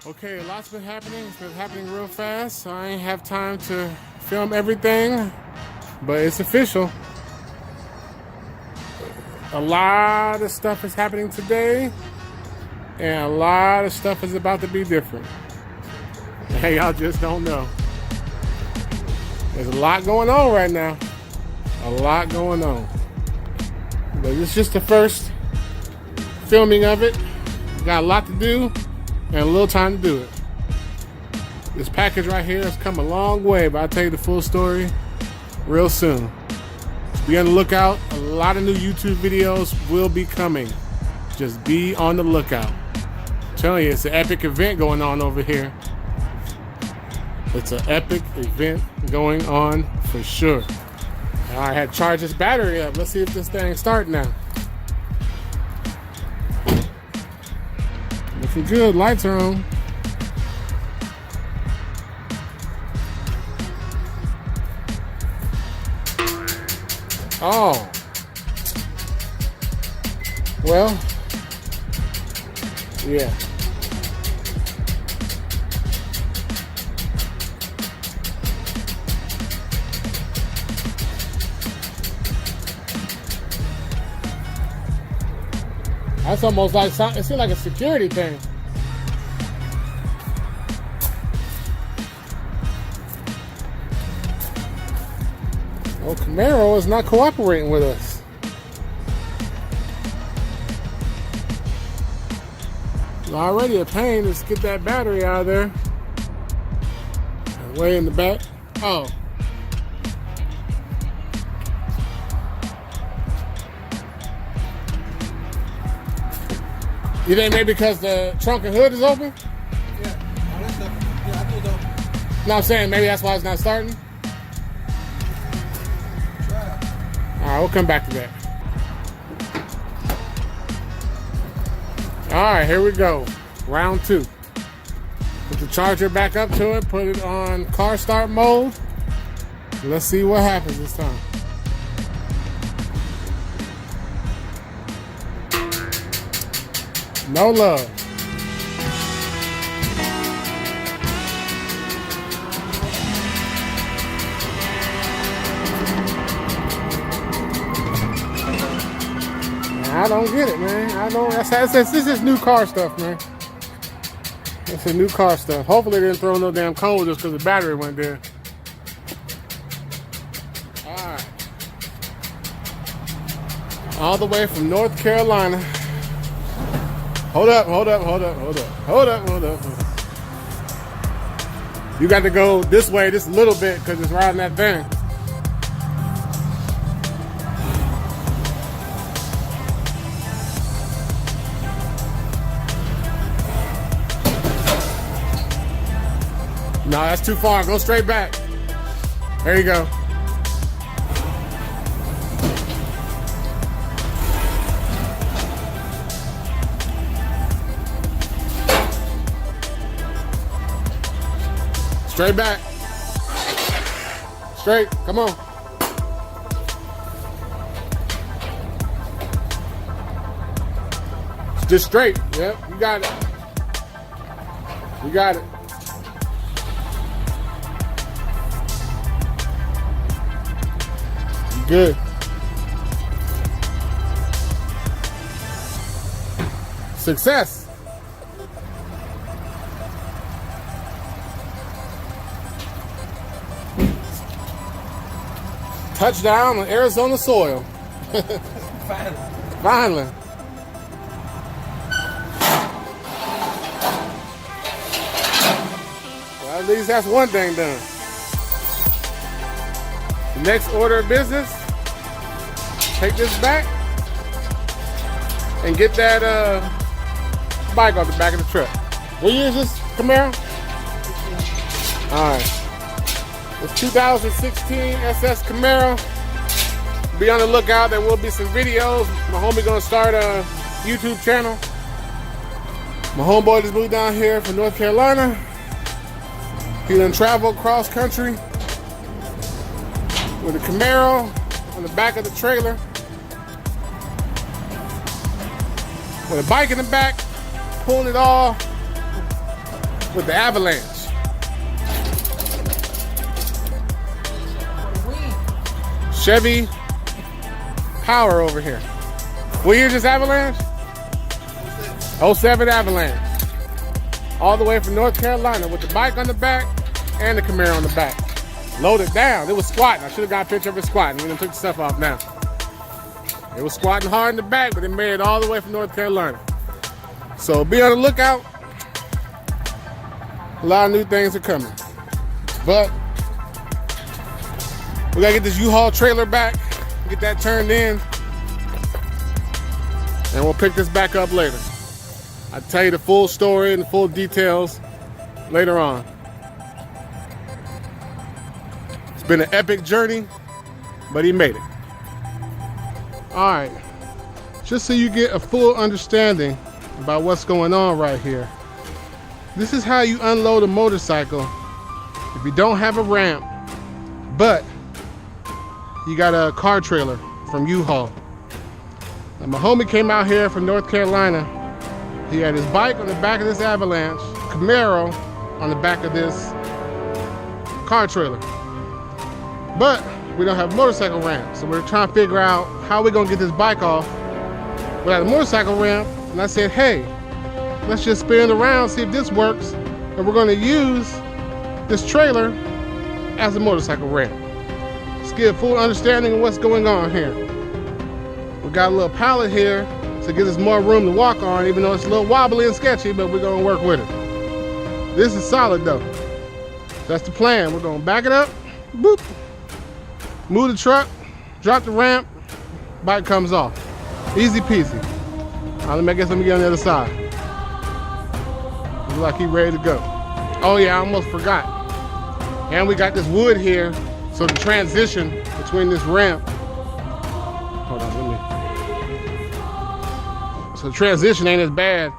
Okay, a lot's been happening. It's been happening real fast, so I ain't have time to film everything, but it's official. A lot of stuff is happening today, and a lot of stuff is about to be different. Hey, y'all just don't know. There's a lot going on right now. A lot going on. But it's just the first filming of it. Got a lot to do and a little time to do it. This package right here has come a long way, but I'll tell you the full story real soon. Be on the lookout. A lot of new YouTube videos will be coming. Just be on the lookout. I'm telling you, it's an epic event going on over here. It's an epic event going on for sure. I had to charge this battery up. Let's see if this thing starts now. Looking good. Lights are on. Oh. Well. Yeah. That's almost like, it seems like a security thing. Oh, Camaro is not cooperating with us. It's already a pain to get that battery out of there. Way in the back. Oh. You think maybe because the trunk and hood is open? Yeah, all that stuff. Yeah, I think it's open. No, I'm saying maybe that's why it's not starting. Try. All right, we'll come back to that. All right, here we go. Round 2. Put the charger back up to it, put it on car start mode. Let's see what happens this time. No love. I don't get it, man. I don't. This is new car stuff, man. It's a new car stuff. Hopefully they didn't throw no damn cold just because the battery went there. All right. All the way from North Carolina. Hold up. You got to go this way just a little bit because it's riding that thing. No, that's too far. Go straight back. There you go. Straight back. Straight. Come on. Just straight. Yep, you got it. You got it. Good. Success. Touchdown on Arizona soil. Finally. Well, at least that's one thing done. The next order of business, take this back and get that bike off the back of the truck. What year is this Camaro? All right. It's 2016 SS Camaro. Be on the lookout. There will be some videos. My homie gonna start a YouTube channel. My homeboy just moved down here from North Carolina. He done traveled cross country with a Camaro on the back of the trailer. With a bike in the back, pulling it all. with the avalanche. Chevy Power over here. What year is this Avalanche? 07 Avalanche. All the way from North Carolina with the bike on the back and the Camaro on the back. Loaded down. It was squatting. I should have got a picture of it squatting. We done took the stuff off now. It was squatting hard in the back, but it made it all the way from North Carolina. So be on the lookout. A lot of new things are coming. But we gotta get this U-Haul trailer back, get that turned in, and we'll pick this back up later. I'll tell you the full story and the full details later on. It's been an epic journey, but he made it. All right, just so you get a full understanding about what's going on right here. This is how you unload a motorcycle if you don't have a ramp, but you got a car trailer from U-Haul. Now, my homie came out here from North Carolina. He had his bike on the back of this Avalanche, Camaro on the back of this car trailer. But we don't have a motorcycle ramp, so we're trying to figure out how we're gonna get this bike off without a motorcycle ramp. And I said, hey, let's just spin it around, see if this works. And we're gonna use this trailer as a motorcycle ramp. Let's get a full understanding of what's going on here. We got a little pallet here to give us more room to walk on, even though it's a little wobbly and sketchy, but we're gonna work with it. This is solid though. That's the plan. We're gonna back it up, boop, move the truck, drop the ramp, bike comes off. Easy peasy. Let me get on the other side. Looks like he's ready to go. Oh yeah, I almost forgot. And we got this wood here, so the transition between this ramp, hold on, so the transition ain't as bad,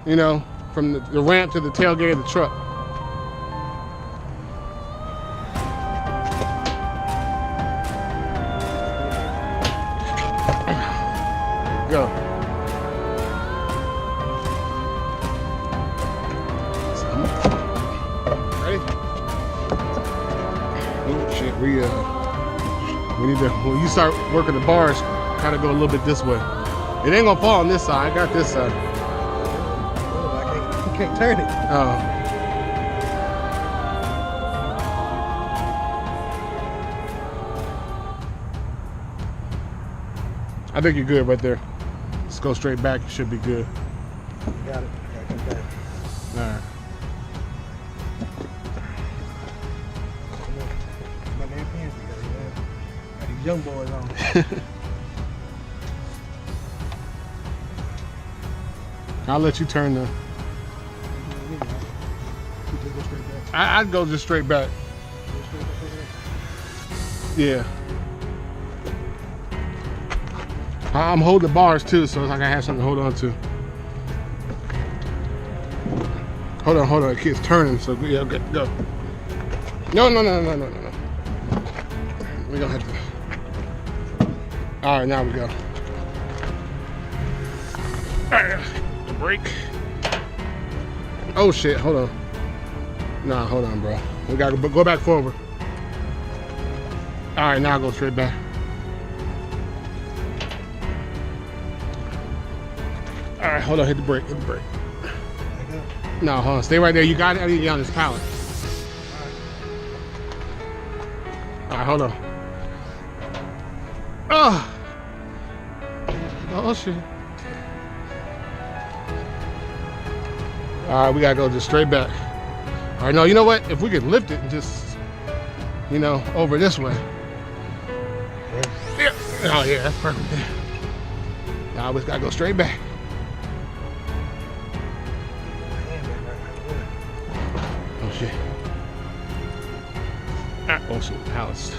you know, from the ramp to the tailgate of the truck. Go. Ready? Oh shit, we need to, when you start working the bars, kind of go a little bit this way. It ain't gonna fall on this side. I got this side. I can't turn it. Oh. I think you're good right there. Let's go straight back. You should be good. Got it. I gotta come back. All right. My man pants together, man. Got these young boys on. I'll let you turn the. I'd go just straight back. Yeah. I'm holding the bars too, so it's like I have something to hold on to. Hold on. The kid's turning, so yeah, okay, go. No. We don't have to. All right, now we go. All right, the brake. Oh shit, hold on. Nah, hold on, bro. We gotta go back forward. All right, now I'll go straight back. All right, hold on, hit the brake. No, hold on, stay right there. You got it. I need to get on this pallet. All right, hold on. Oh shit. All right, we gotta go just straight back. All right, no, you know what? If we could lift it and just, you know, over this way. Yeah. Oh yeah, that's perfect. Now we just gotta go straight back. Oh shit. Oh shit, pallets.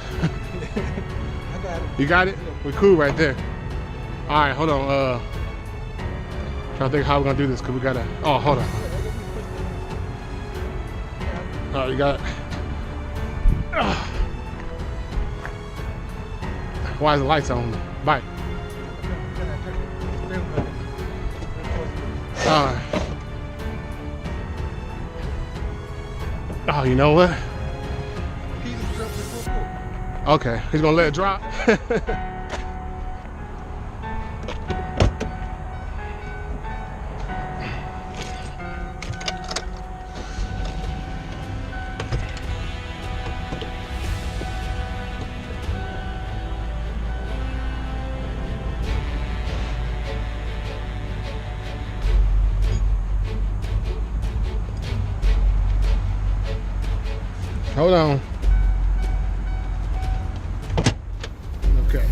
I got it. You got it? We're cool right there. All right, hold on. Trying to think how we're gonna do this, cause we gotta. Oh, hold on. Oh, you got it. Why is the lights on? Bike. All right. Oh, you know what? Keys is real quick. Okay, he's gonna let it drop. Hold on. Okay.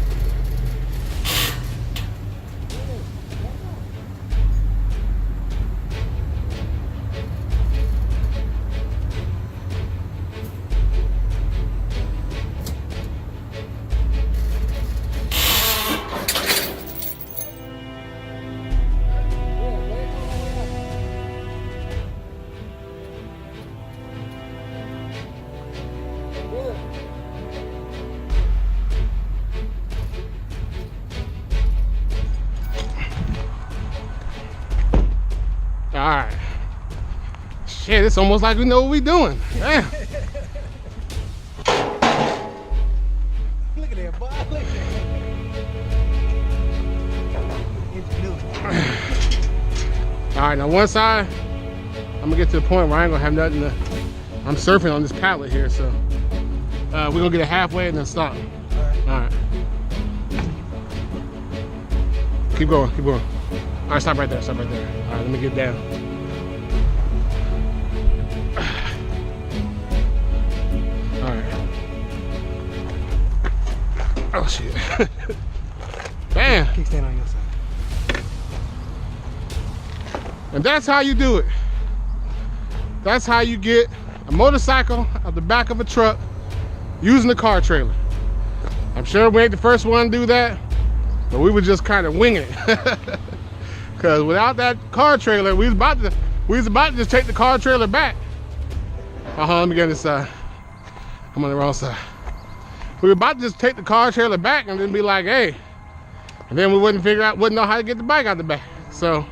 All right. Shit, it's almost like we know what we doing. Damn. Look at that, boy. Look at that. All right, now one side, I'm gonna get to the point where I ain't gonna have nothing to, I'm surfing on this pallet here, so we're gonna get it halfway and then stop. All right. Keep going, keep going. All right, stop right there, stop right there. All right, let me get down. All right. Oh, shit. Damn. Kickstand on your side. And that's how you do it. That's how you get a motorcycle out the back of a truck using a car trailer. I'm sure we ain't the first one to do that, but we were just kind of winging it. Cause without that car trailer, we was about to just take the car trailer back. Let me get on this side. I'm on the wrong side. We were about to just take the car trailer back and then be like, hey, and then we wouldn't know how to get the bike out the back. So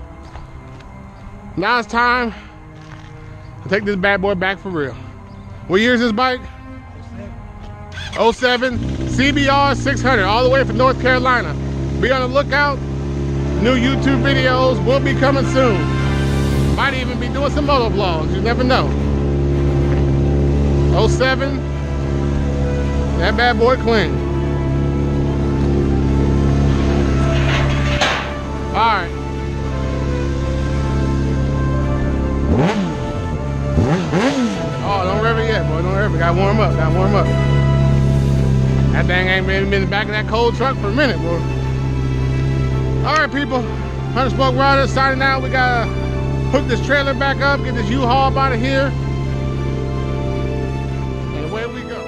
now it's time to take this bad boy back for real. What year is this bike? 07 CBR 600, all the way from North Carolina. Be on the lookout. New YouTube videos will be coming soon. Might even be doing some moto vlogs, you never know. 07, that bad boy clean. All right. Oh, don't rev it yet, boy, don't rev it. Gotta warm up, gotta warm up. That thing ain't been in the back of that cold truck for a minute, boy. All right, people, Hunter Spoke Rider signing out. We gotta hook this trailer back up, get this U-Haul out of here, and away we go.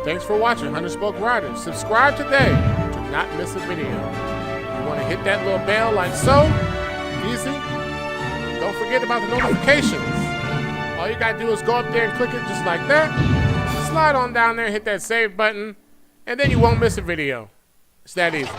Thanks for watching Hunter Spoke Rider. Subscribe today to not miss a video. You want to hit that little bell like so? Easy. Don't forget about the notifications. All you got to do is go up there and click it just like that. Slide on down there, hit that save button, and then you won't miss a video. It's that easy.